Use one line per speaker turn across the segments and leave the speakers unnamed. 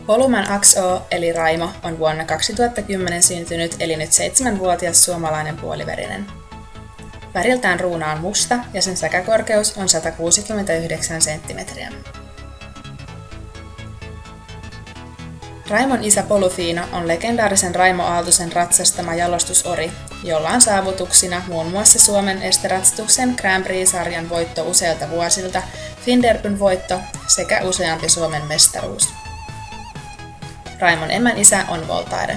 Oluman XO eli Raimo on vuonna 2010 syntynyt eli nyt 7-vuotias suomalainen puoliverinen. Väriltään ruuna on musta ja sen säkäkorkeus on 169 senttimetriä. Raimon isä Polufiino on legendaarisen Raimo Aaltosen ratsastama jalostusori, jolla on saavutuksina muun muassa Suomen esteratsastuksen Grand Prix-sarjan voitto useilta vuosilta, Finderbyn voitto sekä useampi Suomen mestaruus. Raimon emän isä on Voltaire.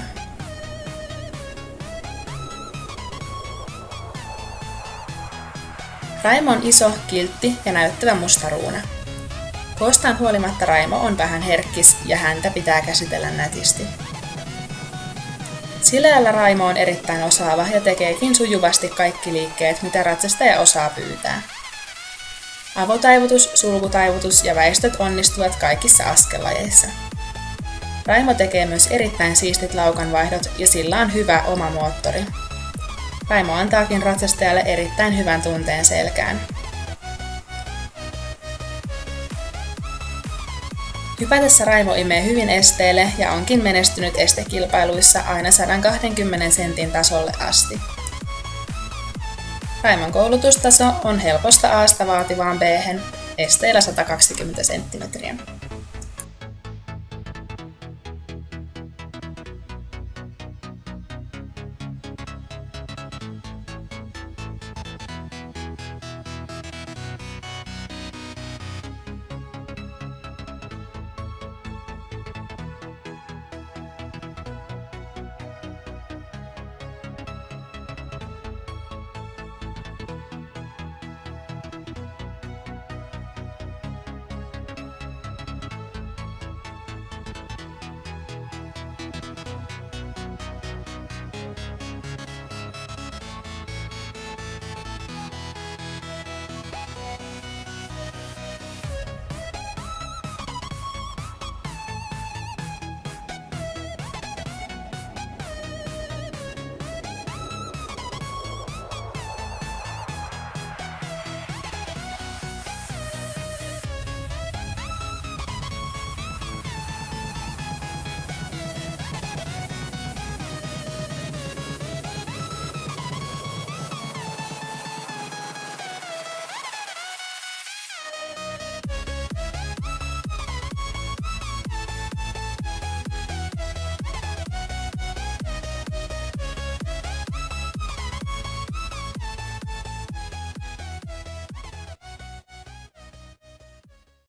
Raimo on iso, kiltti ja näyttävä musta ruuna. Koostaan huolimatta Raimo on vähän herkkis ja häntä pitää käsitellä nätisti. Sileällä Raimo on erittäin osaava ja tekeekin sujuvasti kaikki liikkeet, mitä ratsastaja osaa pyytää. Avotaivutus, sulkutaivutus ja väistöt onnistuvat kaikissa askellajeissa. Raimo tekee myös erittäin siistit laukanvaihdot ja sillä on hyvä oma moottori. Raimo antaakin ratsastajalle erittäin hyvän tunteen selkään. Hypätessä Raimo imee hyvin esteelle ja onkin menestynyt estekilpailuissa aina 120 sentin tasolle asti. Raimon koulutustaso on helposta A:sta vaativaan B:hen, esteellä 120 senttimetriä.